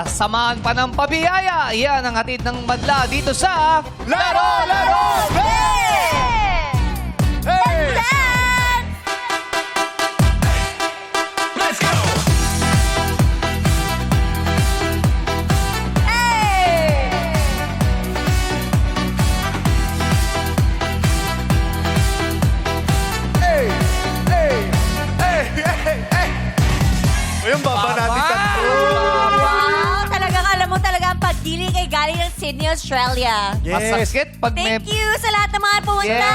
samahan pa ng pabiyaya. Yan ang hatid ng madla dito sa... Laro! Laro! Hey! Let's go! Hey! Hey! Hey! Hey! Hey! Yung baba natin tatlo. Wow! Talagang alam mo talaga ang pagdiling ay galing ng Sydney, Australia. Masakit pag may... Thank you sa lahat ng mga pumunta.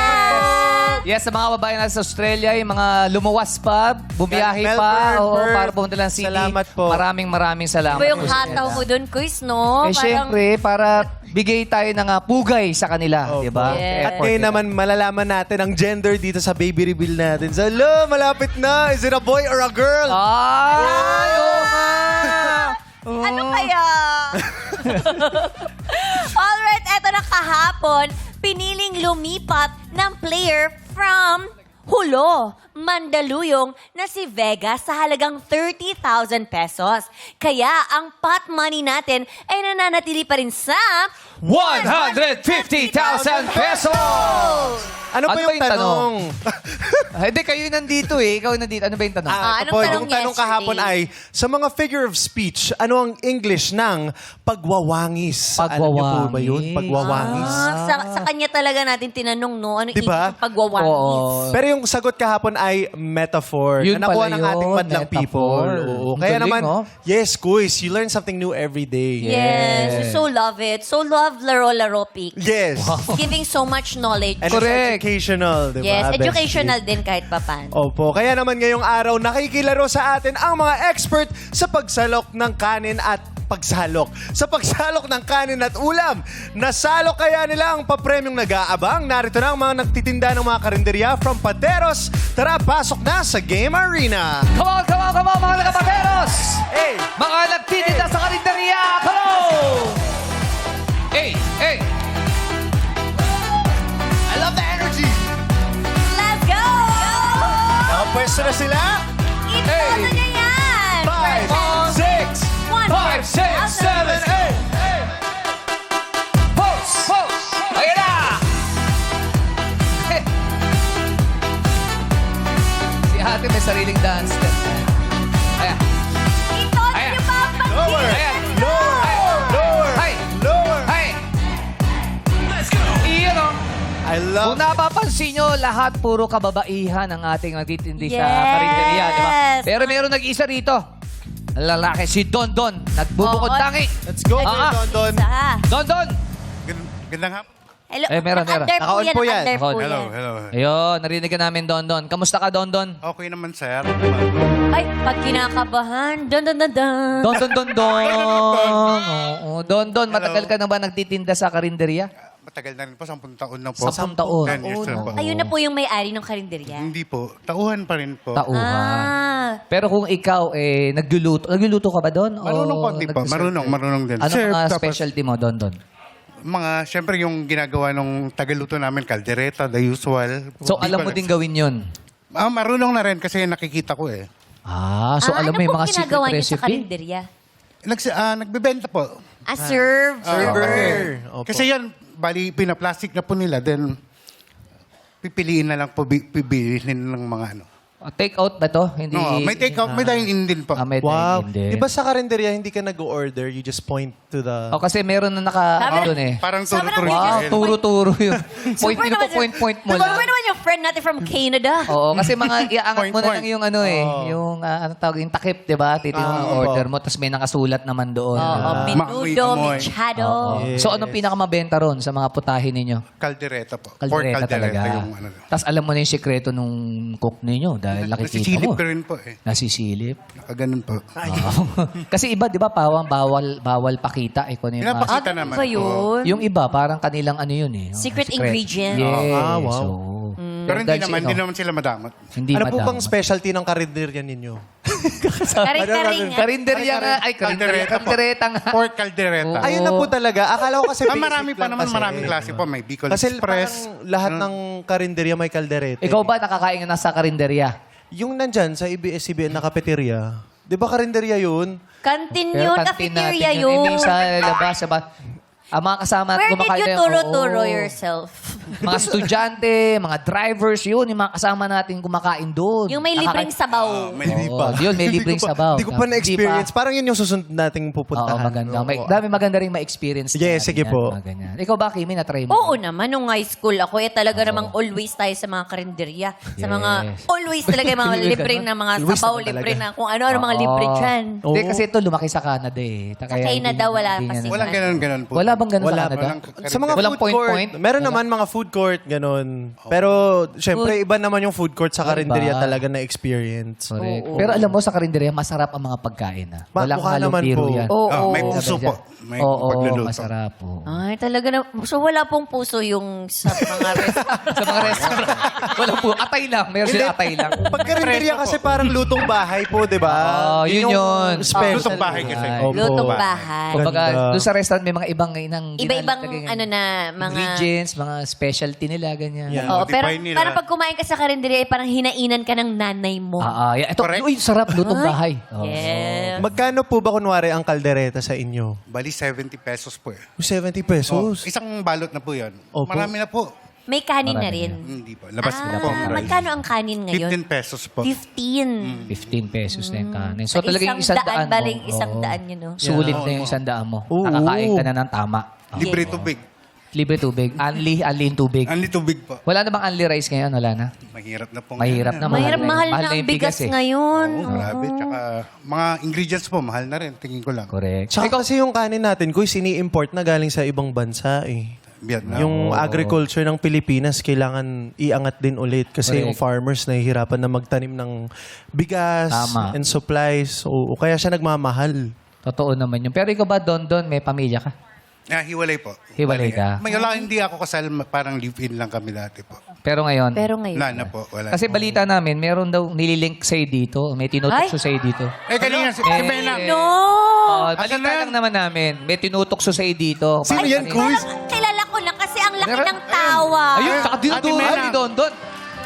Yes, sa mga babae na sa Australia, yung mga lumuwas pa, bumiyahe Melbourne, pa, Perth. para pumunta lang City. Salamat po. Maraming salamat. Iba yung po sa hataw kanila. mo dun, Kuis, no? Eh, syempre, para bigay tayo ng pugay sa kanila, di ba? Yes. At ngayon naman, malalaman natin ang gender dito sa baby reveal natin. So, hello, malapit na. Is it a boy or a girl? Ay, oo nga! Ano kaya? Alright, eto na kahapon, piniling lumipat ng player from Hulo, Mandaluyong na si Vega sa halagang 30,000 pesos. Kaya ang pot money natin ay nananatili pa rin sa 150,000 pesos! Ano ba yung tanong? Hindi, kayo nandito eh. Ikaw nandito. Ano ba yung tanong? Ah, ito anong po, tanong yung tanong yesterday? kahapon ay, sa mga figure of speech, ano ang English ng pagwawangis? Alam niyo po ba yun? Pagwawangis. Sa kanya talaga natin tinanong, no? Ano Diba? ibig pagwawangis? Oo. Pero yung sagot kahapon ay metaphor. Yun na nakuha pala ng ating yun, madlang metaphor. people. Oo. Ang Kaya galing, naman, no? yes, quiz. You learn something new every day. Yes, we so love it. So love Laro Pic. Yes. Giving so much knowledge. And Correct. it's educational, di ba? Yes, Bestie? educational din kahit papan. Opo. Kaya naman ngayong araw, nakikilaro sa atin ang mga expert sa pagsalok ng kanin at pagsalok. Sa pagsalok ng kanin at ulam. Nasalok kaya nila ang papremyong nag-aabang. Narito na ang mga nagtitinda ng mga karinderya from Pateros. Tara, pasok na sa Game Arena. Come on, mga nakapateros! Hey! Mga nagtitinda sa karinderya! Come on! Hey! I love the energy! Let's go! Nakapwesto na sila. Ito niya yan! 5, 6, 5, 6, 7, 8! Pose! Ayan na! Si ate may sariling dance step. Ayan. Ito niyo ba ang Lower! Ayan. Lower! Lower! Ay! Lower! Ay! Let's go! Iyan o. I Kung love napapansin nyo, lahat puro kababaihan ang ating nagtitindi sa Yes. karinderya, di ba? Pero meron nag-isa rito. Lalaki, si Don. Nagbubukod Oo. tangi. Let's go, Don. Isa. Don! Gandang hapon. Hello. Meron. Under Naka-on po yan. under po Naka-on. Hello, yan. hello. Ayun, narinig ka namin, Don. Kamusta ka, Don? Okay naman, sir. Ay, pag kinakabahan. Dun. Oo, Don. Matagal ka na ba nagtitinda sa karinderya? Matagal na rin po, 10 taon na po. 10 taon. 10 years na po. Ayun na po yung may-ari ng karinderya. Hindi po. Tauhan pa rin po. Tauhan. Ah. Pero kung ikaw, nagluluto ka ba, Don? Marunong konti po. Marunong din. Ano Sir, mga tapos, specialty mo, Don? Siyempre yung ginagawa ng tagaluto namin, caldereta, the usual. So, alam mo din gawin yun? Marunong na rin kasi nakikita ko eh. So alam mo yung mga secret ginagawa niyo sa recipe? karinderya? Nagbebenta po. Serve. Server. Opo. Kasi yan, bali, pinaplastic na po nila. Then, pipiliin na lang po, pipiliin ng mga ano. Take out ba to? Hindi. No, may take out, may dine-in din po. May Wow. dine-in din. Di ba sa karinderya, hindi ka nag-order, you just point to the... Kasi meron na Sabi- doon eh. Parang Sabi ng turo-turo video, Wow, yun. turo-turo yun. Super naman siya. Point mo Super lang. naman yung friend natin from Canada. Oo, kasi mga iaangat mo na Point. lang yung ano eh. Yung ano tawag, yung takip, di ba? Titingnan mo yung order mo, tapos may nakasulat naman doon. Oo, menudo, Maamoy. mechado. Yes. So anong pinakamabenta ron sa mga putahin ninyo? Caldereta po. Pork Kaldereta caldereta talaga. yung ano. Tapos alam mo na yung sikreto nung cook ninyo dahil nakikita Nasisilip mo. ko rin po eh. Nasisilip. Nakaganon po. Kasi iba, di ba, bawal pakita. Eh, kung ano yung mga- Pinapakita Ano naman ba po. yun? yung iba, parang kanilang ano yun eh. Secret ingredient. Yes. Ah, wow. So, Pero hindi dahil naman, sino? hindi naman sila madamot. Hindi Ano po madama. bang specialty ng karinderya ninyo? Karing-karing. Karinderya nga. Ay, Caldereta po. karindereta nga. Pork caldereta. Oo. Ayun na po talaga. Akala ko kasi basic Marami pa lang naman, kasi. maraming klase po. May Bicol Kasi Express. parang lahat ng karinderya may kaldereta. Ikaw ba nakakain ka na sa karinderya? Yung nandyan sa ABS-CBN na cafeteria, Di ba karinderya yun? Kantin Pero yun, kantin cafeteria natin yun. yun. Hindi sa labas. Ang mga kasama Where did kumakain you na yun, turo-turo oo. yourself? Mga estudyante, mga drivers, yun, yung mga kasama natin kumakain doon. Yung may libreng sabaw. May Oo, yun, may libreng sabaw. Hindi ko pa na-experience. Di Parang yun yung susunod nating Oo, pupuntahan. maganda. Dami maganda rin ma-experience. Yes, na sige ganyan, po. mga ganyan. Ikaw ba, Kimi, na-try mo? Oo naman, nung high school ako, talaga namang always tayo sa mga karinderya. Sa mga, Yes. always talaga yung mga libreng na mga Always sabaw, naman libre talaga. na kung ano mga libre dyan. Hindi, Oo. kasi ito lumaki sa Canada eh. Sa Canada, wala kasi. Walang ganun-ganun po. Wala bang ganun Wala, sa Canada? Sa mga Walang food court. point-point? Meron naman mga food court, ganun. Pero, syempre, iba naman yung food court sa karinderya Iba. talaga na experience. Correct. Pero alam mo, sa karinderya, masarap ang mga pagkain. Wala Mukha kang halong naman biro po. yan. Oo. May puso po. May Oo, pagluluto. masarap po. Ay, talaga na. So, wala pong puso yung sa mga restaurant. Sa mga restaurant. Wala po. Atay lang. Meron sila atay lang. Pag karinderya kasi parang lutong bahay po, di ba? Oo, yun yun. Special. Lutong bahay kasi. Ay. Lutong Opo. bahay. Kumbaga, Ganda. doon sa restaurant may mga ibang Iba-ibang, ano na, mga... ingredients, mga specialty nila, ganyan. Yeah. Oo, pero Modify nila. parang pag kumain ka sa karinderya, parang hinainan ka ng nanay mo. Yeah. Ito, uy, sarap. Lutong bahay. Oo. Yeah. Magkano po ba kunwari ang kaldereta sa inyo? Bali 70 pesos po eh. 70 Oh, pesos. isang balot na po yan. Opo. Marami na po. May kanin na Marami rin. Hindi po. Labas na po ang price. Magkano ang kanin ngayon? 15 pesos po. 15. 15 pesos na yung kanin. So, Sa talagang yung isang isang daan, daan mo. baling isang Oo. daan yun, no? Sulit na yung isang daan mo. Oo. Nakakain ka na ng tama. Libre tubig. Libre tubig. Only yung tubig. Anli tubig po. Wala na bang only rice ngayon? Wala na. Mahirap na po. Mahirap na. Mahirap, mahal Mahal na na ang yung bigas bigas eh. ngayon. Oo, grabe. Tsaka mga ingredients po, mahal na rin. Tingin ko lang. Correct. Tsaka kasi yung kanin natin, kuy, sini-import na galing sa ibang bansa eh. Vietnam. Yung agriculture ng Pilipinas, kailangan iangat din ulit kasi Correct. yung farmers nahihirapan na magtanim ng bigas Tama. and supplies. O kaya siya nagmamahal. Totoo naman yun. Pero ikaw ba, Don, may pamilya ka? Hiwalay po. Hiwalay Bali, ka? May wala, hindi ako kasal. Parang live-in lang kami dati po. Pero ngayon? Pero ngayon. Wala na po. Wala Kasi na po. balita namin, meron daw nililink sa'yo dito. May tinutukso sa'yo dito. Kanina, si Benang. No! Oh, balita lang naman namin. May tinutukso sa'yo dito. Sino yan, kuy? Kilala ko na kasi ang laki Meron- ng tawa. Ayun, tsaka dinuduro Ate Mena. ni Don.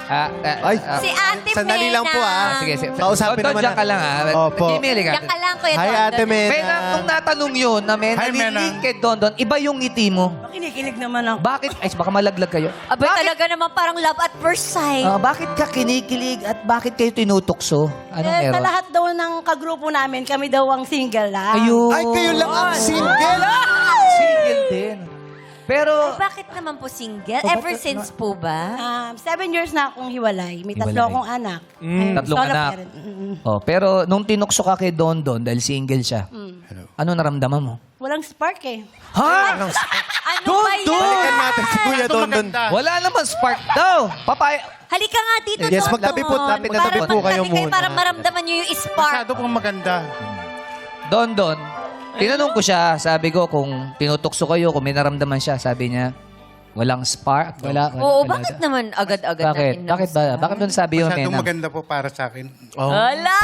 Ay, Si Ate sandali lang po, Mena. Sige, sige. Kausapin Don, naman diyan ka lang Opo. Kimili ka. Diyan ka lang, Kuya Hi, Don. Ate Mena. Mena, nung natanong yun na may Hi, Mena. nalilink kay Don, iba yung ngiti mo. Kinikilig naman ako. Bakit? Ay, baka malaglag kayo. Abay, talaga naman parang love at first sight. Bakit ka kinikilig at bakit kayo tinutukso? Anong Sa meron? lahat daw ng kagrupo namin, kami daw ang single lang. Ayun. Ay, kayo lang ang single. Single din. Pero, Bakit naman po single? Oh, Ever bakit since po ba? 7 years na akong hiwalay. May tatlo Hiwalay. akong anak. tatlong Solo anak. parent. Oh, pero nung tinukso ka kay Don dahil single siya, ano naramdaman mo? Walang spark eh. Ha? Ano Don, ba yan? Don! Balikan natin si Kuya Don Don. Wala naman spark daw. Papaya. Halika nga dito, Yes, Don magtabi po, Don. tabi na tabi Para po kayo magtabi muna. Para maramdaman nyo yung spark. Masyado pong maganda. Don, tinanong ko siya, sabi ko kung tinutokso kayo, kung may naramdaman siya, sabi niya, walang spark. Wala. Oo, wala bakit daw. namin agad-agad Bakit? natin Bakit ba? Bakit doon sabi yun, Masyadong Mena? maganda po para sa akin. Oh. Hala!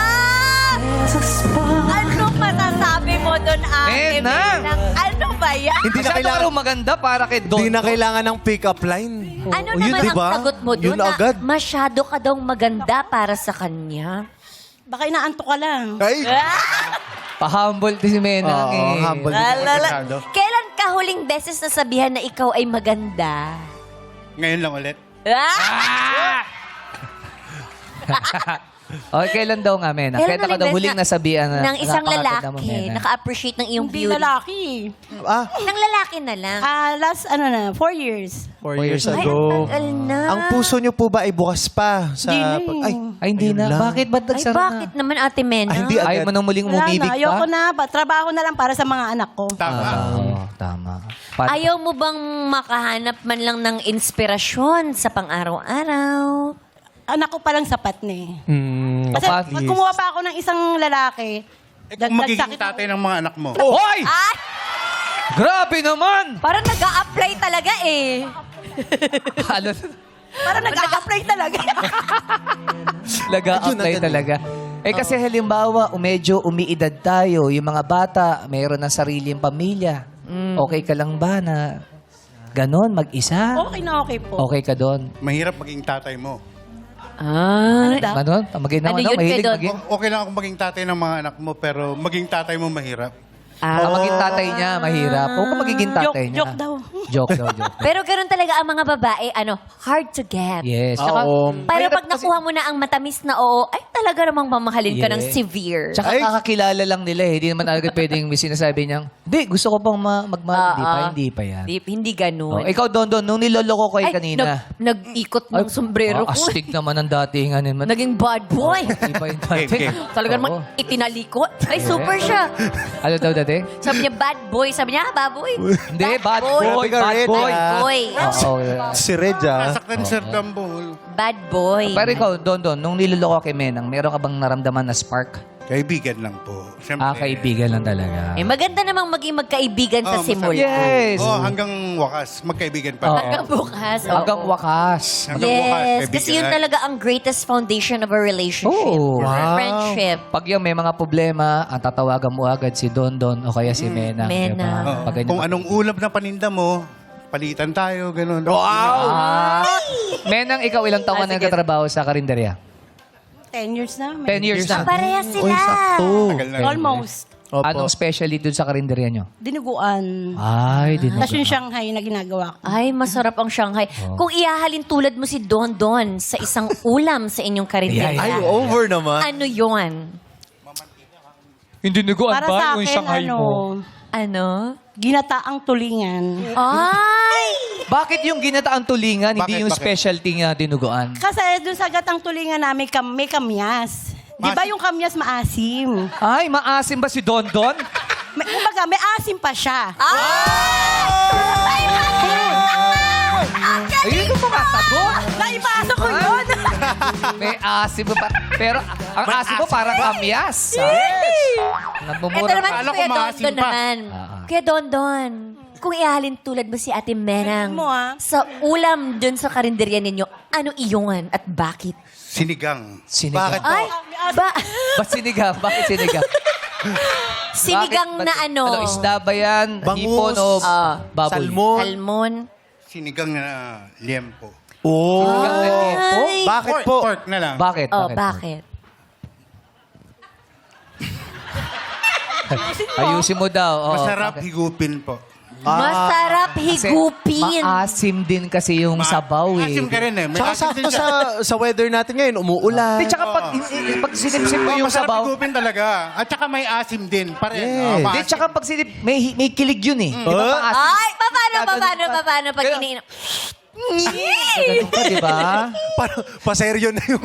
Anong masasabi mo doon, Ate Mena! Mena? Ano ba yan? Hindi na Masyado kailangan, raw maganda para kay Don. hindi na kailangan ng pick-up line. Ano Oh, yun, naman diba? ang sagot mo doon Yun agad. na masyado ka daw maganda para sa kanya? Baka inaantok ka lang. Ay! Pa-humble din si Mena. Oo, humble. Lalala. Kailan ka huling beses nasabihan na ikaw ay maganda? Ngayon lang ulit. Okay, kailan daw nga, Mena? Kailan Kailan ka daw huling huling beses nasabihan na ng isang napakaganda mo, lalaki, Mena? naka-appreciate ng iyong Hindi beauty? lalaki. Ah, Ng lalaki na lang. Last, 4 years. 4 years Ay, ang ago. tagal na. Ang puso niyo po ba ay bukas pa? Sa Hindi na pag- eh. Ay, hindi ayun na. lang. Bakit? Ba't Ay, nagsara bakit na? naman, Ate Mena? Ay, hindi Ayaw mo nang muling Wala umibig na. Ayoko pa? na. Trabaho na lang para sa mga anak ko. Tama. Oo, tama. Ayaw mo bang makahanap man lang ng inspirasyon sa pang-araw-araw? Anak ko palang sapat na eh. Kasi Papa, pag kumuha pa ako ng isang lalaki, Kung magiging sakit ako. tatay ng mga anak mo. Hoy! Ay, Grabe naman! parang nag-a-apply talaga eh. Ano? Parang nag-a-apply talaga. Nag-a-apply talaga. Eh kasi halimbawa, medyo umiidad tayo, yung mga bata, mayroon ng sariling pamilya. Okay ka lang ba na ganon, mag-isa? Okay na okay po. Okay ka doon? Mahirap maging tatay mo. Ah. Ano? Maging Ano yun, mahilig Pedro? maging. Okay lang akong maging tatay ng mga anak mo, pero maging tatay mo mahirap. Maging tatay niya, mahirap. Huwag ka magiging tatay niya. Joke daw. Joke daw, joke. Pero ganoon talaga ang mga babae, hard to get. Yes. Tsaka, Pero pag nakuha mo na ang matamis na oo, ay talaga namang mamahalin ka ng Yeah. severe. tsaka kakakilala lang nila eh. Hindi naman agad pwedeng may sinasabi niyang, hindi, gusto ko pang magmahal. Hindi pa yan. Hindi ganun. Ikaw, Don, nung niloloko ko kanina. Nag-ikot ng sombrero ko. Astig naman ang datingan naman. Naging bad boy. Hindi pa yung dati. Talaga Oo. namang itinalikot. Ay, super siya. Ano daw dati? Sabi niya, bad boy. Sabi niya, baboy. Hindi, bad boy. Grabe ka, Bad Red, boy. ah. Boy. Oo. Si Red, ah. Nasaktan Sir Dumbo. Bad boy. Pero ikaw, Don, nung niloloko kay Menang, meron ka bang naramdaman na spark? Kaibigan lang po. Siyempre, Kaibigan lang talaga. Maganda namang maging magkaibigan sa masarap. simula. Yes. hanggang wakas, magkaibigan pa. Oo. Hanggang bukas. oo. Hanggang wakas. Hanggang bukas, Yes, kaibigan. kasi yun talaga ang greatest foundation of a relationship. Oh. Wow. Friendship. Pag yung may mga problema, ang tatawagan mo agad si Don o kaya si Menang. Menang. diba? Oo. Pag ganyan- Kung anong ulam na paninda mo, palitan tayo, ganun. Menang, ikaw ilang taon ka na nagkatrabaho sa karinderya? 10 years na. 10 years na. Parehas sila. Uy, sakto. Tagal na. Almost. Opo. Anong specialty dun sa karinderya nyo? Dinuguan. Ay, din. Tapos yung Shanghai na ginagawa ko. Ay, masarap ang Shanghai. Kung ihahalin tulad mo si Don sa isang ulam sa inyong karinderya, Ay, over naman. ano yon? Hindi nuguan Para sa akin, Ano? ginataang tulingan. Ay! Bakit yung ginataang tulingan, hindi Bakit, yung bakit? specialty nga dinuguan? Kasi dun sa gatang tulingan namin, may kamyas. Di ba yung kamyas maasim? Ay, maasim ba si Don? Kumbaga, may asim pa siya. Ayun yung mga sagot. Naipasok ko yun. May asim pa. Pero ang asim mo parang kamyas. Ito Nagmumura naman Akala si ko Kuya maasim Don pa. naman. Kuya Don, kung ihahalin tulad mo si Ate Menang Mo, ah. sa ulam dun sa karinderya ninyo, ano iyon at bakit? Sinigang. Sinigang. Bakit? Ay, Ba't sinigang? Bakit sinigang? sinigang Bakit? na ano? Isda ba yan? Bangus. Hipon o baboy? Salmon. Salmon. Sinigang na liempo. Oh. Sinigang na liempo? Ay. Bakit po? Pork na lang. Bakit? Oh, bakit? Ayusin mo daw. Oo, Masarap bakit? higupin po. Masarap Kasi higupin. maasim din kasi yung sabaw eh. Asim ka rin eh. May Tsaka asim din sakto siya. sa weather natin ngayon, umuulan. Di, tsaka pag sinipsip mo yung Masarap sabaw, higupin talaga. At saka may asim din. Pare, Yes. di, tsaka pag may kilig yun eh. Di ba maasim? Ay, Gaganon pa. paano pag Kaya- iniinom? Gaganon ka, di ba? Paseryo na yung...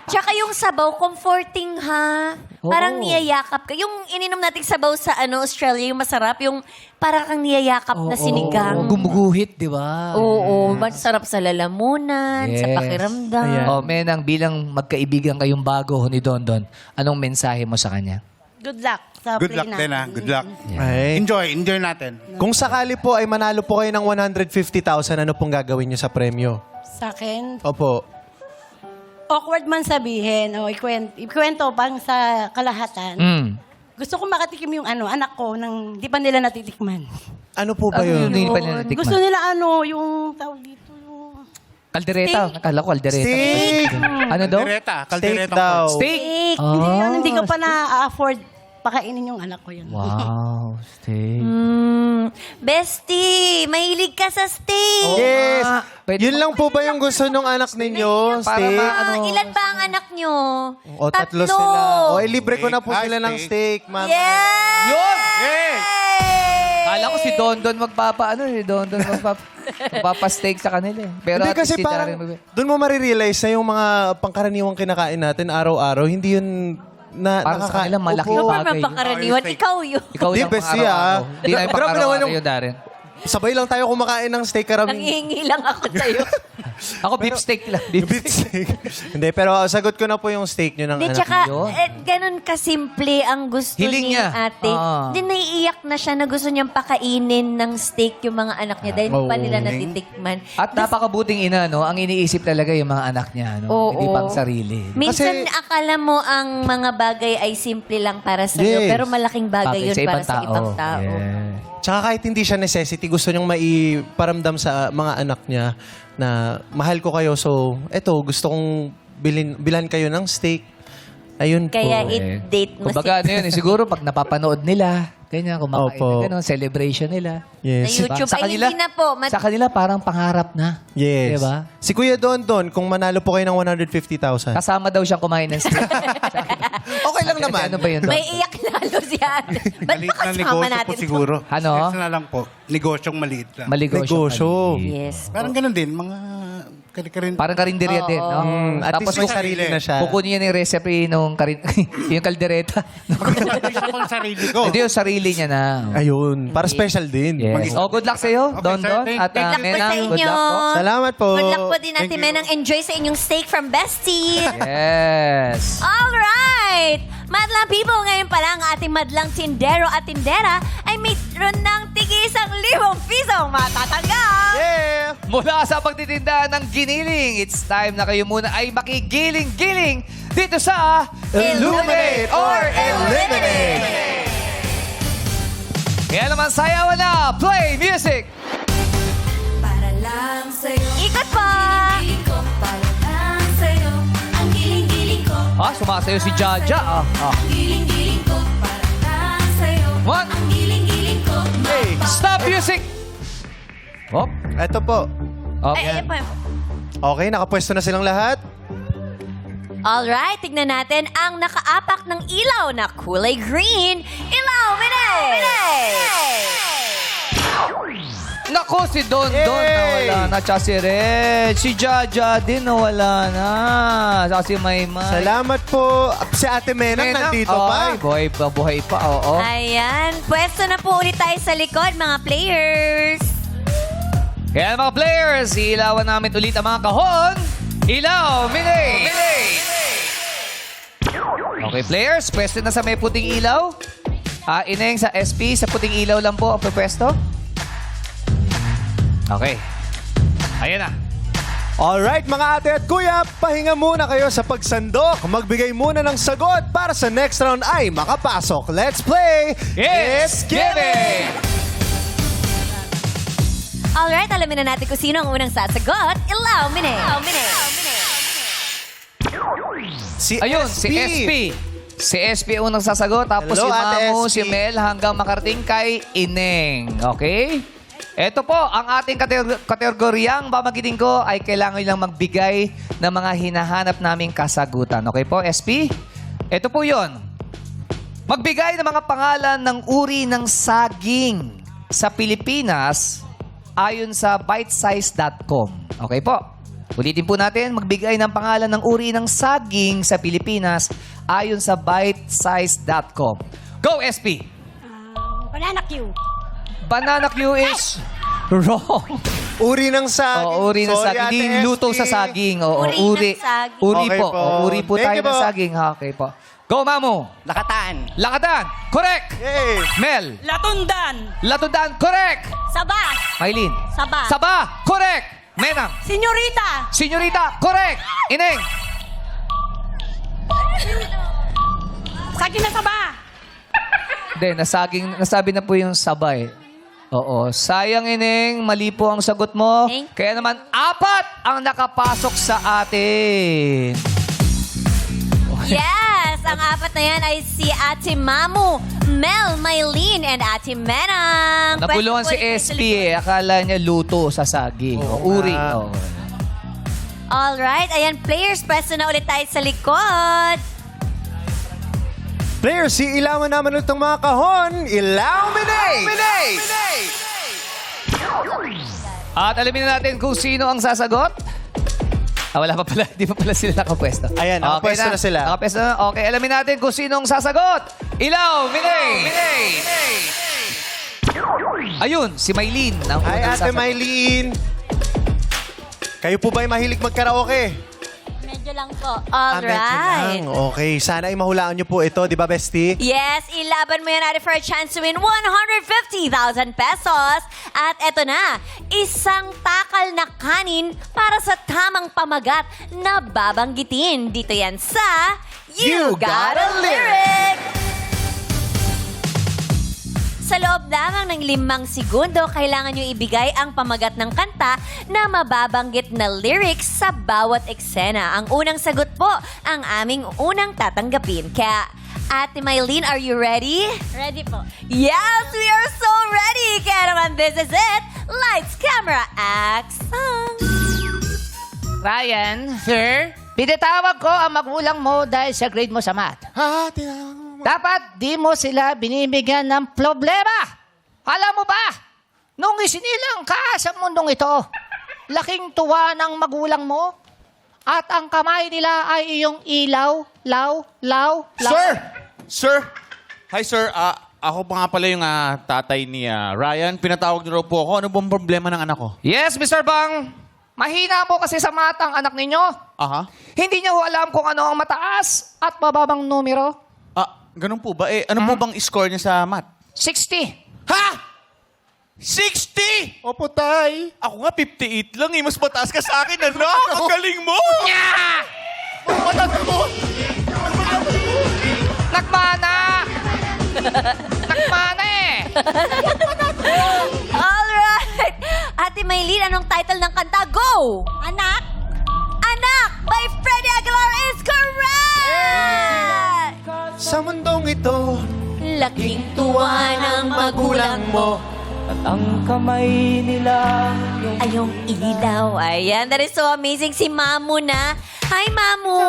Tsaka yung sabaw, comforting ha. Parang Oo. niyayakap ka. Yung ininom nating sabaw sa Australia, yung masarap, yung parang kang niyayakap na sinigang. Gumuguhit, di ba? Oo, masarap sa lalamunan, sa Yes. pakiramdam. Oh, Menang, bilang magkaibigan kayong bago ni Don, anong mensahe mo sa kanya? Good luck sa Good play luck din natin. ah. Good luck. Ay. Enjoy natin. Kung sakali po ay manalo po kayo ng 150,000, ano pong gagawin nyo sa premyo? Sa akin, Opo. awkward man sabihin, o ikwento pang sa kalahatan. Mm. Gusto ko makatikim yung anak ko nang di pa nila natitikman. Ano po ba Ano yun? yun? Hindi pa nila natikman? Gusto nila yung tawag dito, yung... Kaldereta. Nakala ko kaldereta. Steak. Ano daw? Kaldereta. Steak Kaldereta daw. Steak. Steak. Hindi, Ah. yun, hindi ko pa na-afford pakainin yung anak ko yun. Wow, steak. Bestie, mahilig ka sa steak. Yes. nga. Pwede Yun lang po ba yung gusto ng anak ninyo? Para Steak? Ilan ba ang anak nyo? O tatlo sila. O libre ko na po Steak. sila ng steak, ma'am. Yes! Yun! Yes! Kala ko si Don magpapa-steak sa kanila eh. Pero Hindi at least kasi si parang, Darren doon mo marirealize na yung mga pangkaraniwang kinakain natin araw-araw, hindi yun na Para sa kanila, malaking Ikaw bagay pa yun. pangkaraniwan, ikaw yun. Ikaw Di, lang best pang-araw-araw. siya. Hindi na yung Grabe naman pang-araw-araw yung- yun, Darren. Sabay lang tayo kumakain ng steak karamihan. Nangihingi lang ako sa'yo. Ako beef steak lang. Beef Beef steak. Hindi, pero sagot ko na po yung steak nyo ng Hindi, anak tsaka, yun. ganun kasimple ang gusto Hiling ni niya. ate. Ah. Hindi, naiiyak na siya na gusto niyang pakainin ng steak yung mga anak niya dahil hindi pa nila natitikman. At napakabuting ina, no? Ang iniisip talaga yung mga anak niya, no? Oo. Hindi pang sarili. Minsan, Kasi- akala mo ang mga bagay ay simple lang para sa Yes. pero malaking bagay yun para sa ibang tao. Yeah. Tsaka kahit hindi siya necessity, gusto niyang maiparamdam sa mga anak niya na mahal ko kayo. So, eto, gusto kong bilhan kayo ng steak. Ayun Kaya po. i-date mo Kumbaga, ano yun, siguro pag napapanood nila, ganyan, kumakain Opo. na gano'n, celebration nila. Yes. Na YouTube. Ay, hindi na po. Sa kanila, parang pangarap na. Yes. Diba? Si Kuya Don, kung manalo po kayo ng 150,000. Kasama daw siyang kumain ng steak. Okay lang naman. Ano ba yun? May iyak lalo si Ate. Ba't Maliit ba na kasama negosyo natin po to? siguro. Ano? Yes na lang po. Negosyong maliit lang. Negosyo. Yes. Parang ganun din, mga kari-karin. Parang karinderya din, no? At Tapos least may sarili na siya. kukunin niya yung recipe nung yung kaldereta. Gusto ko ang sarili ko. Hindi yung sarili niya na. Ayun. Para special din. Yes. Oh, good luck sa'yo, Okay, Don sir. Don. Thank At Good luck po sa Menang, good inyo. luck po. Salamat po. Good luck po din Thank Ate you. Menang. Enjoy sa inyong steak from Bestie. Yes. Alright! Madlang people, ngayon pa lang ating madlang tindero at tindera ay mayroon ng tig-1,000 pisong matatanggap. Yeah! Mula sa pagtitinda ng giniling, it's time na kayo muna ay makigiling-giling dito sa Illuminate or Eliminate. Kaya naman sayawan na, play music! Para lang sa'yo. Ikot pa! Giling ko, para lang sa'yo. Ang giling-giling ko. Ah, sumasayo si Jaja. Ang giling-giling ko, para lang sa'yo. What? Ang giling-giling ko. Hey, Stop music! Oh, eto po. okay. Ay, ayun po. Okay, nakapwesto na silang lahat. Alright, tignan natin ang nakaapak ng ilaw na kulay green. Ilaw, Nako, si Don Don nawala na. Tsaka si Red. Si Jaja din nawala na. Tsaka si Maymay. Salamat po. Si Ate Menang nandito pa. Ay, buhay pa. Oo. Ayan, pwesto na po ulit tayo sa likod, mga players. Kaya mga players, ilawan namin ulit ang mga kahon. Ilaw, Minay! Okay, players, pwesto na sa may puting ilaw. Ineng sa SP, sa puting ilaw lang po ang pwesto. Okay. Ayan na. Alright, mga ate at kuya, pahinga muna kayo sa pagsandok. Magbigay muna ng sagot para sa next round ay makapasok. Let's play! It's Giving! Alright, alamin na natin kung sino ang unang sasagot. Ilaw, Mine. Si Ayun, si SP. Si SP ang unang sasagot. Tapos Hello, si Ate Mamu, SP. si Mel, hanggang makarating kay Ineng. Okay? Ito po, ang ating kategoryang bamagitin ko ay kailangan lang magbigay ng mga hinahanap naming kasagutan. Okay po, SP? Ito po yon. Magbigay ng mga pangalan ng uri ng saging sa Pilipinas ayon sa bitesize.com. Okay po? Ulitin po natin, magbigay ng pangalan ng uri ng saging sa Pilipinas ayon sa bitesize.com. Go, SP! Banana Q. Banana Q is wrong. Uri ng saging. Oo, uri ng Sorry, saging. Ate Hindi luto SP. sa saging. Oo, Uri ng uri. saging. Uri Okay po. po. Oo, uri po Thank tayo you ng po. saging. Okay po. Go, Mamu. Lakatan. Lakatan. Correct. Yay! Mel. Latundan. Latudan. Correct. Saba. Maylin. Saba. Saba. Correct. Menang. Senyorita. Senyorita. Correct. Ineng. Saging na saba. Hindi, nasabi na po yung sabay. Oo. Sayang, Ineng. Mali po ang sagot mo. Thank- Kaya naman, 4 ang nakapasok sa atin. Yes, ang apat na yan ay si Ate Mamu, Mel, Maylene, and Ate Menang. Napulungan si Pwesto po ulit SP eh. Akala niya luto sa saging. Oo Uri. nga. Oo. Alright, ayan, players, pwesto na ulit tayo sa likod. Players, ilawan naman ulit ang mga kahon. Illuminate! At alamin na natin kung sino ang sasagot. Wala pa pala. Di pa pala sila nakapwesto. Ayan, nakapwesto na sila. Nakapwesto na. Okay, alamin natin kung sino ang sasagot. Ilaw, Minay! Ayun, si Maylene. Ang Hi, unang Ate sasagot. Maylene. Kayo po ba ay mahilig magkaraoke? Medyo lang po. Medyo Alright. lang. Okay, sana ay mahulaan nyo po ito, di ba, Bestie? Yes, ilaban mo yan natin for a chance to win 150,000 pesos. At eto na, isang takal na kanin para sa tamang pamagat na babanggitin. Dito yan sa You Got a Lyric! Sa loob lamang ng 5 segundo, kailangan nyo ibigay ang pamagat ng kanta na mababanggit na lyrics sa bawat eksena. Ang unang sagot po ang aming unang tatanggapin. Kaya, Ate Mylene, are you ready? Ready po. Yes, we are so ready! Kaya naman, this is it. Lights, camera, action! Ryan, sir, pinatawag ko ang magulang mo dahil sa grade mo sa math. Ha? Tinawag mo. Dapat di mo sila binibigyan ng problema. Alam mo ba, nung isinilang ka sa mundong ito, laking tuwa ng magulang mo at ang kamay nila ay iyong ilaw, law. Sir! Hi, sir. Ako pa nga pala yung tatay ni Ryan. Pinatawag niyo raw po ako. Ano bang problema ng anak ko? Yes, Mr. Bang. Mahina po kasi sa mata ang anak ninyo. Aha. Hindi niyo ho alam kung ano ang mataas at mababang numero. Ganun po ba? Ano po bang score niya sa math? 60. Ha? 60? Opo, tay. Ako nga 58 lang eh. Mas mataas ka sa akin, ano? Ang galing mo! Nagmana! Nagmana eh! Alright! Ate Mylene, anong title ng kanta? Go! Anak? Anak by Freddie Aguilar is correct! Sa mundong ito, Laking tuwa ng magulang mo. Ang kamay nila Ay, yung ilaw. Ayan, that is so amazing. Si Mamu na. Hi, Mamu!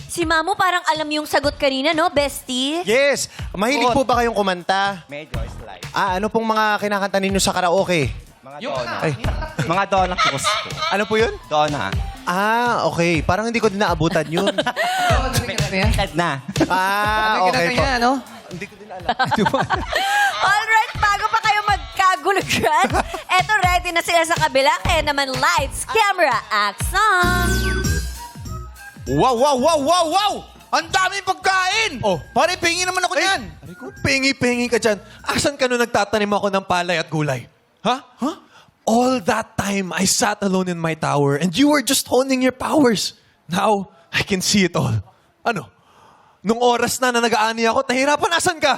Si Mamu parang alam yung sagot kanina, no, bestie? yes. Mahilig po ba kayong kumanta? Medyo slight. Ano pong mga kinakanta ninyo sa karaoke? Mga Yung dona. Ay. Mga dona cross po. Ano po yun? Dona. Okay. Parang hindi ko din naabutan yun. Ted na. Okay po. niya, ano? Hindi ko din alam. Alright, bago pa kayo magkagulo dyan, eto ready na sila sa kabila. Kaya naman, lights, camera, action! Wow! Ang daming pagkain! Pare, pingin naman ako niyan. Pingi-pingi ka dyan. Asan ka nung nagtatanim ako ng palay at gulay? Ha? All that time, I sat alone in my tower and you were just honing your powers. Now, I can see it all. Ano? Nung oras na nag-aani ako, nahirapan, asan ka?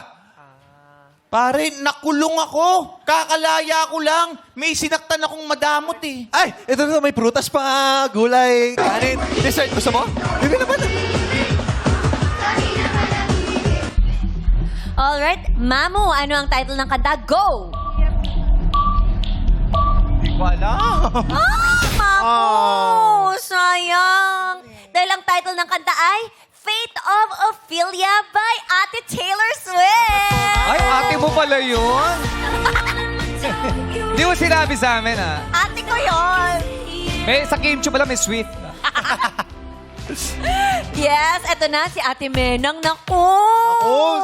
Pare, nakulong ako. Kakalaya ko lang. May sinaktan akong madamot eh. Ay, ito na, may prutas pa, gulay, kanin, dessert. Gusto mo? Bibili naman. Alright, Mamu, ano ang title ng kanta? Go! Hindi ko alam. Mamu! Sayang! Dahil ang title ng kanta ay Fate of Ophelia by Ate Taylor Swift! Ay, ate mo pala yun. Di mo sinabi sa amin, ah. Ate ko yun! Sa Kimchi pala may sweet. Yes, eto na si Ate Menang. Naku!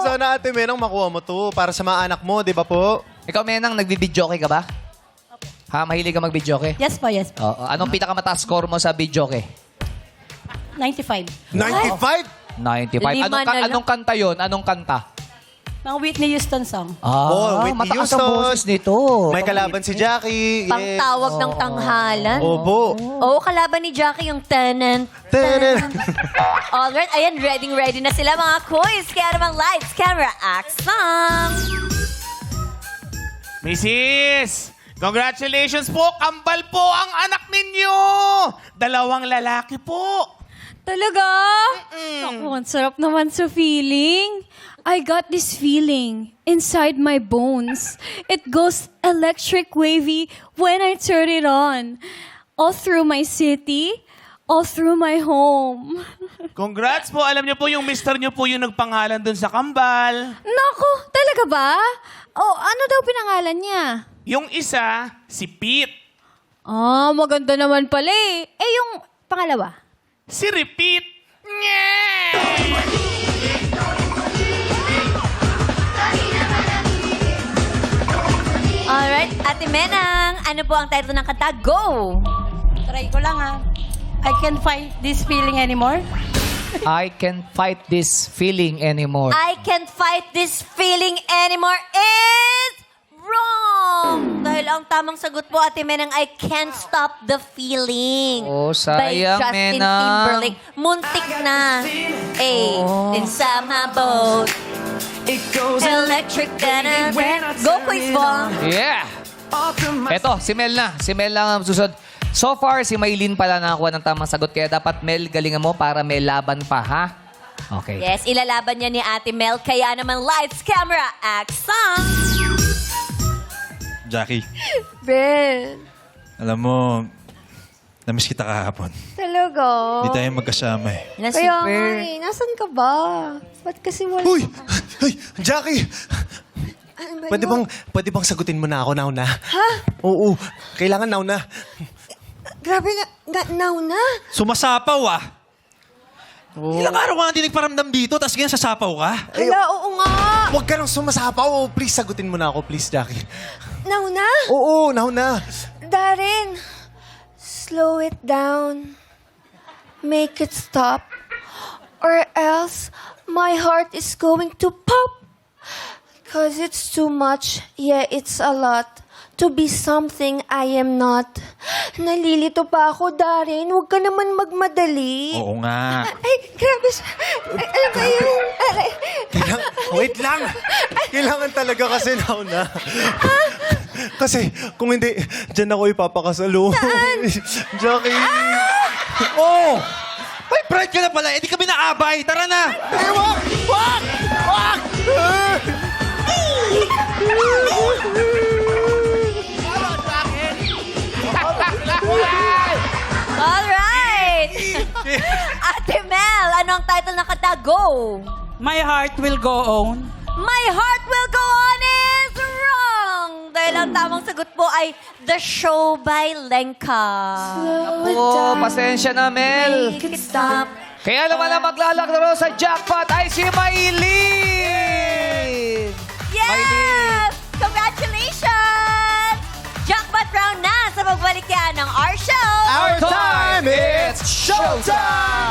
Sana Ate Menang makuha mo to para sa mga anak mo, di ba po? Ikaw, Menang, nagbibidyoke ka ba? Ha, mahilig ka magbidyoke? Yes po, yes po. Oo. Anong pinakamataas score mo sa bidyoke? 95. 95? 95. Lima na lang. Anong kanta yon? Anong kanta? Mga Whitney Houston song. Whitney mataas ang Houston. boses nito. May kalaban si Jackie. Pangtawag ng tanghalan. Opo. Oo, kalaban ni Jackie yung tanan. Alright, ayan, ready na sila mga quiz. Kaya naman lights, camera, action! Mrs. Congratulations po! Kambal po ang anak ninyo! 2 lalaki po! Talaga? Naku, ang sarap naman sa feeling. I got this feeling inside my bones. It goes electric wavy when I turn it on. All through my city, all through my home. Congrats po! Alam niyo po yung mister niyo po yung nagpangalan dun sa kambal. Naku, talaga ba? Oh, ano daw pinangalan niya? Yung isa, si Pete. Ah, maganda naman pala eh. Eh, yung pangalawa? Si Repeat. Alright, Ate Menang, ano po ang title ng kanta? Go! Try ko lang I can't fight this feeling anymore. I can't fight this feeling anymore. I can't fight this feeling anymore is wrong! Dahil ang tamang sagot po, Ate Menang, I can't stop the feeling. Oh, By sayang, Justin Menang. Timberlake. Muntik na. Inside my boat. Electric Dana. Go, Quiz Ball. Yeah! Eto, si Mel na. Si Mel lang ang susunod. So far, si Maylin pala nakakuha ng tamang sagot. Kaya dapat, Mel, galingan mo para may laban pa, ha? Okay. Yes, ilalaban niya ni Ate Mel. Kaya naman, lights, camera, action! Jackie, Ben, alam mo, namiss kita kahapon. talaga? Hindi tayo magkasama eh. Na Kaya super. nga eh, nasan ka ba? Ba't kasi wala? Uy! Ay, Jackie! Pwede bang sagutin mo na ako now na? Ha? Oo, kailangan now na. Grabe now na. Sumasapaw ah! Ilang araw ka natin nagparamdam dito, tapos ganyan sasapaw ka? Hala, oo nga. Huwag ka nang sumasapaw. Please, sagutin mo na ako, please, Jackie. Now na? Oo, now na. Darren, slow it down. Make it stop. Or else, my heart is going to pop. Cause it's too much. Yeah, it's a lot. To be something I am not. Nalilito pa ako, Darren. Huwag ka naman magmadali. Oo nga. Ay, grabe siya. Ay, alam ko yun. Wait lang. Kailangan talaga kasi now na. Kasi kung hindi, dyan ako ipapakasalo. Jackie. Oh! May pride ka na pala, eh di kami naabay. Tara na! Wag! Wag! Wag! Alright! Ate Mel, ano ang title ng kanta? Go! My heart will go on. My Heart Will Go On is wrong! Dahil ang tamang sagot po ay The Show by Lenka. Oo, pasensya na, Mel. Make it stop. Kaya naman ang maglalaro sa jackpot ay si Maylin! Yes! Congratulations! Jackpot round na sa pagbalik yan ng our show! Our time, it's showtime!